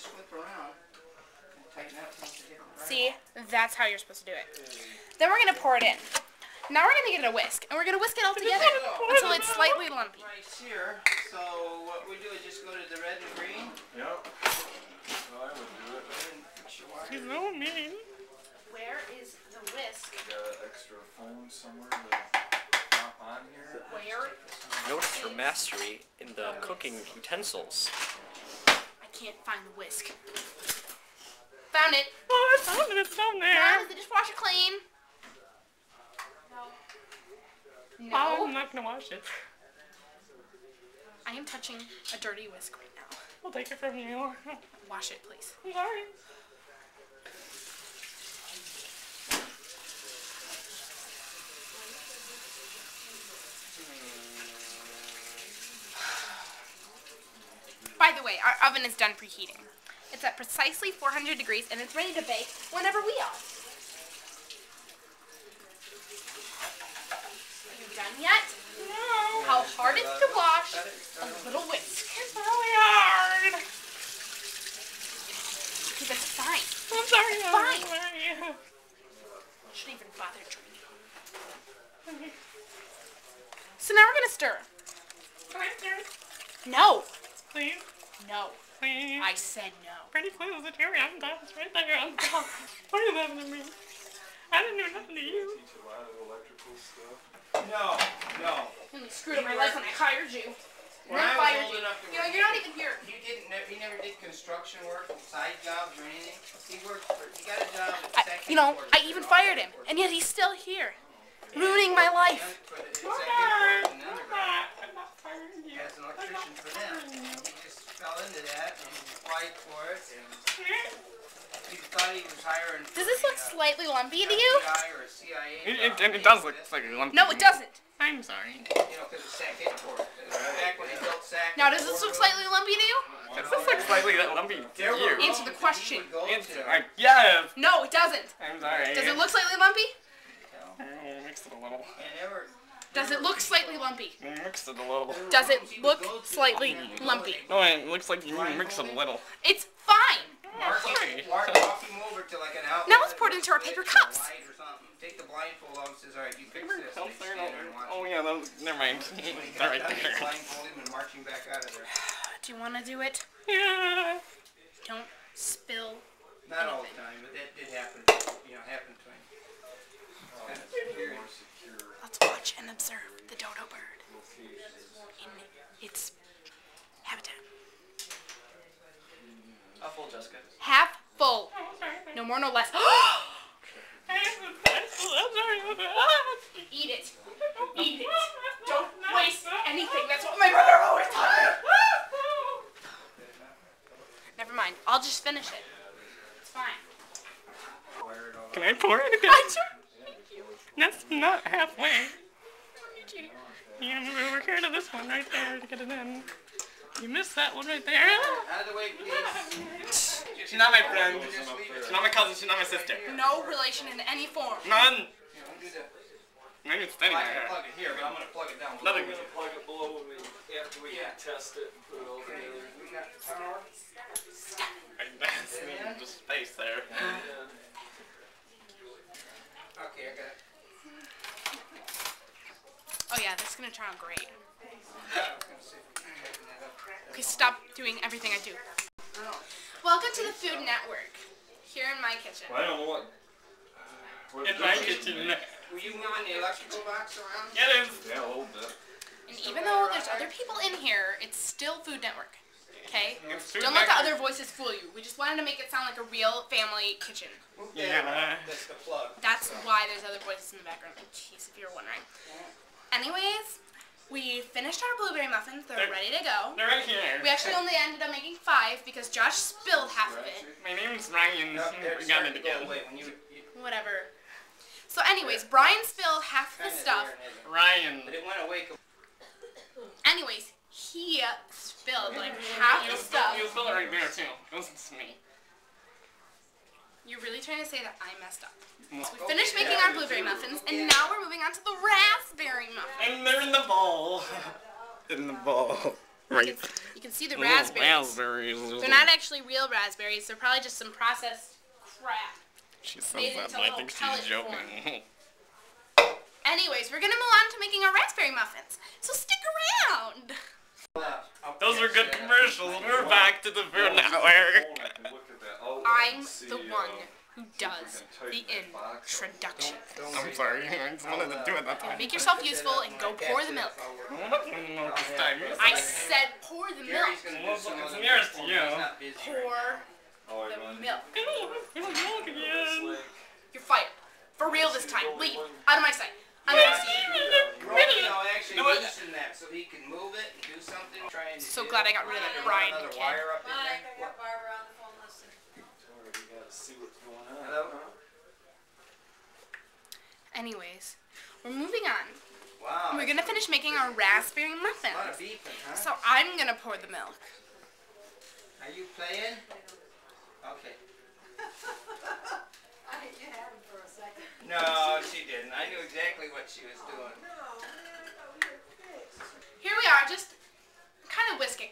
just flip around and tighten up. See, that's how you're supposed to do it. Then we're gonna pour it in. Now we're gonna get a whisk, and we're gonna whisk it all together until it's slightly lumpy. Right here. So what we do is just go to the red and green. Yep. Well, I would do it. You know me. Where is the whisk? You got an extra phone somewhere to pop on here? Where? Notes for mastery in the cooking utensils. I can't find the whisk. Found it. Oh, I found it. It's down there. Now, is the dishwasher clean? No. Oh, I'm not gonna wash it. I am touching a dirty whisk right now. I'll take it from you. Wash it, please. I'm sorry. By the way, our oven is done preheating. It's at precisely 400 degrees and it's ready to bake whenever we are. Are you done yet? No. How hard is it to wash a little whisk? It's really hard. Okay, that's fine. I'm sorry. It's fine. I'm sorry. Shouldn't even bother drinking. So now we're gonna stir. Can I stir it? No. Please? No. Please? I said no. Pretty close to the cherry on top. It's right there on top. What are you laughing at me? I didn't do nothing to you. Teach a lot of electrical stuff. No. You screwed up my life when I hired you. When I was old enough to work, You're not even here. He never did construction work, side jobs or anything. He got a job at second. I even fired him, and yet he's still here, ruining my life. I'm not firing you. As an electrician for them. He just fell into that and applied for it, and he thought he was hiring. Does this look slightly lumpy to you? FBI or a CIA. It does look like a lumpy. No, it doesn't. I'm sorry. You know, because it's SAC headquarters. Back when they built SAC. Now, does this look slightly lumpy to you? Does this look slightly lumpy to you? Answer the question. Yes. No, it doesn't. I'm sorry. Does it look slightly lumpy? Mixed it a little. Does it look slightly lumpy? Mixed it a little. Does it look slightly lumpy? No, it looks like you mixed it a little. It's fine. Walk him over to like an outlet. Now let's pour it into our paper cups. Take the blindfold off and says, alright, you fix this. And they stand there and watch Oh yeah, never mind. They're right there. blindfold him and marching back out of there. Do you want to do it? Yeah. Don't spill. Not all the time, but that did happen. Happened to him. Kind of More secure Let's watch and observe the dodo bird in its habitat. How full, Jessica? Half full. No more, no less. Eat it. Eat it. Don't waste anything. That's what my brother always taught me. Never mind. I'll just finish it. It's fine. Can I pour it again? That's not halfway. You gotta move over here to this one right there to get it in. You missed that one right there. Out of the way, please. She's not my friend. She's not my cousin. She's not my sister. No relation in any form. None. Do the Maybe it's standing I can there. plug it here, but I'm going to plug it down. Nothing. We're gonna plug it below after we test it and put it all together. We got power. That's just space there. Okay, I got it. Oh yeah, this is gonna turn out great. Okay, stop doing everything I do. Welcome to the Food Network. Here in my kitchen. Well, I don't know what. In my kitchen. Were you moving the electrical box around? It is. Yeah, a little bit. And even though there's other people in here, it's still Food Network. Okay? It's Food Don't let the Network. other voices fool you. We just wanted to make it sound like a real family kitchen. Yeah. That's the plug. That's why there's other voices in the background. In case if you're wondering. Anyways, we finished our blueberry muffins. They're ready to go. They're right here. We actually only ended up making 5 because Josh spilled half of it. My name's Ryan. We got it again. Whatever. So anyways, Brian spilled half the stuff. Ryan. But it went away. Anyways, he spilled like half the stuff. You spill it right there too. Listen to me. You're really trying to say that I messed up. No. So we finished making our blueberry muffins, and now we're moving on to the raspberry muffins. And they're in the bowl. In the bowl. Right. You can see the Ooh, raspberries. raspberries. They're not actually real raspberries. They're probably just some processed crap. She says made that, into but I little think pellet she's joking. Anyways, we're gonna move on to making our raspberry muffins. So stick around. Those are good commercials. We're back to the Food Network. I'm the one who does the introduction. I'm sorry, I just wanted to do it that time. Make yourself useful and go pour the milk. I said pour the milk. It's nearest to you. Pour the milk. Milk again. You're fired. For real this time. Leave. Out of my sight. I'm gonna see you. Actually loosen that so he can move it and do something. So glad I got rid of that Brian Another kid. wire up in there. I got Barbara on the phone listening. Hello? Anyways, we're moving on. Wow. We're gonna finish making our raspberry A lot of muffins. beeping, huh? So I'm gonna pour the milk. Are you playing? Okay. I think you had him for a second. No, she didn't. I knew exactly what she was doing. Here we are, just kind of whisking.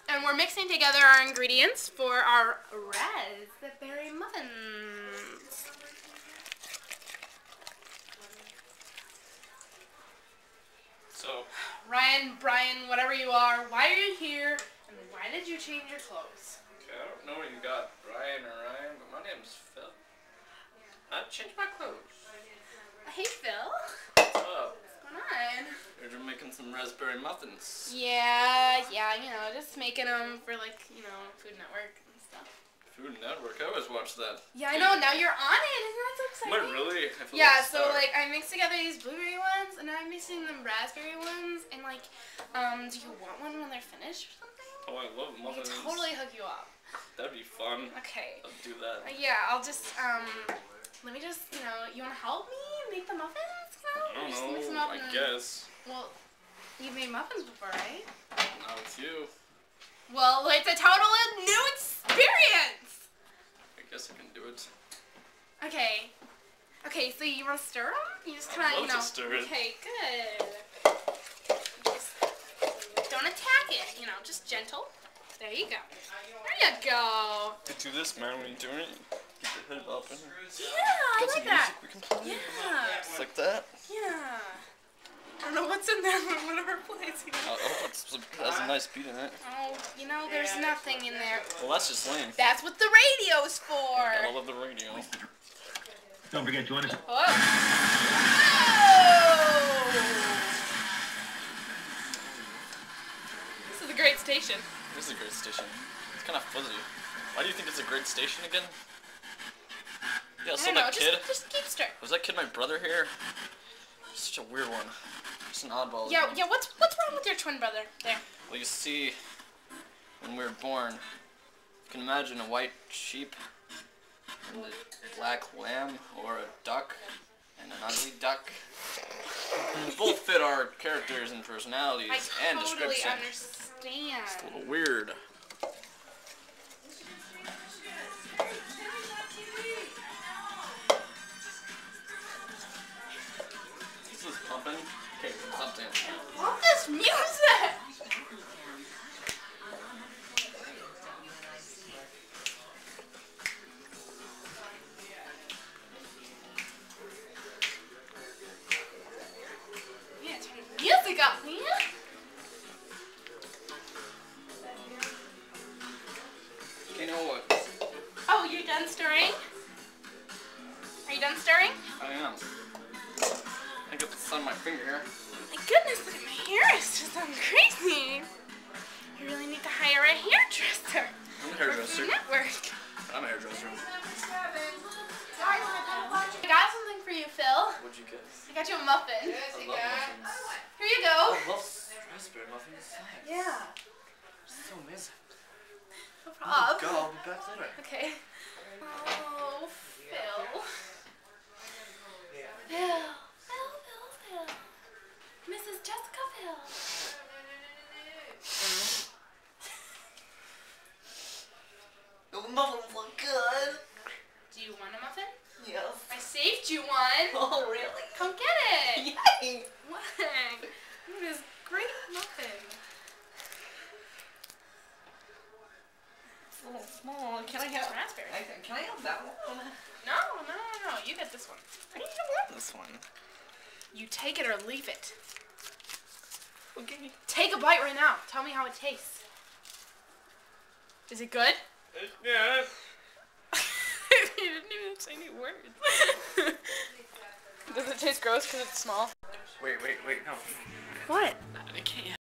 And we're mixing together our ingredients for our raspberry muffins. So, Ryan, Brian, whatever you are, why are you here? And why did you change your clothes? okay, I don't know what you got, Brian or Ryan, but my name's Phil. I changed my clothes. Hey, Phil. What's up? What's going on? You're making some raspberry muffins. Yeah, you know, just making them for, like, you know, Food Network and stuff. Food Network, I always watch that. Yeah, I know, now you're on it. Isn't that so Am exciting? I really? I feel Yeah, like a so, star. like, I mixed together these blueberry ones, and now I'm mixing them raspberry ones, and, like, do you want one when they're finished or something? Oh, I love I can muffins. totally hook you up. That'd be fun. Okay. Let's do that. Yeah, I'll just, let me just, you know, you want to help me make the muffins? I Just don't mix them know, up I and- guess. Well, you've made muffins before, right? Not with you. Well, it's a total new experience! I guess I can do it. Okay. Okay, so you want to stir them? You just kind I'd of, love you know. to stir it. Okay, good. Just don't attack it, you know, just gentle. There you go. There you go. To do this, man, when you're doing it, keep your head up. And Yeah, I like that. we can play. Yeah. Just like that. Yeah. I don't know what's in there, but whatever plays. You know. Oh, it has a nice beat in it. Oh, you know, there's nothing in there. Well, that's just lame. That's what the radio's for. I love the radio. Don't forget to understand. Whoa. This is a great station. This is a great station. It's kind of fuzzy. Why do you think it's a great station again? Yeah, I so don't know, that kid. just keep stirring. Was that kid my brother here? Such a weird one. Just an oddball. Yeah, what's wrong with your twin brother there? Well, you see, when we were born, you can imagine a white sheep and a black lamb, or a duck and an ugly duck. Both fit our characters and personalities I and totally description. understand. It's a little weird. This is pumping. Okay, stop dancing. Love this music! Yeah, turn the music up, man! You know what? Oh, you're done stirring? Are you done stirring? I am. I got this on my finger here. My goodness, look at my hair. It's just going crazy. I really need to hire a hairdresser. I'm a For hairdresser. Food Network. I'm a hairdresser. I got something for you, Phil. What'd you get? I got you a muffin. I love muffins. Here you go. I love raspberry muffins. Yeah. So amazing. No problem. Go, I'll be back later. Okay. Oh, Phil. Phil. Mrs. Jessica Phil. The muffins look good. Do you want a muffin? Yes. I saved you one. Oh, really? Come get it. Yay! What? Look at this great muffin. a little small. Can I have raspberry? Can I have that one? No. You get this one. I don't want this one. You take it or leave it. Okay. Take a bite right now. Tell me how it tastes. Is it good? Yeah. You didn't even say any words. Does it taste gross because it's small? Wait, no. What?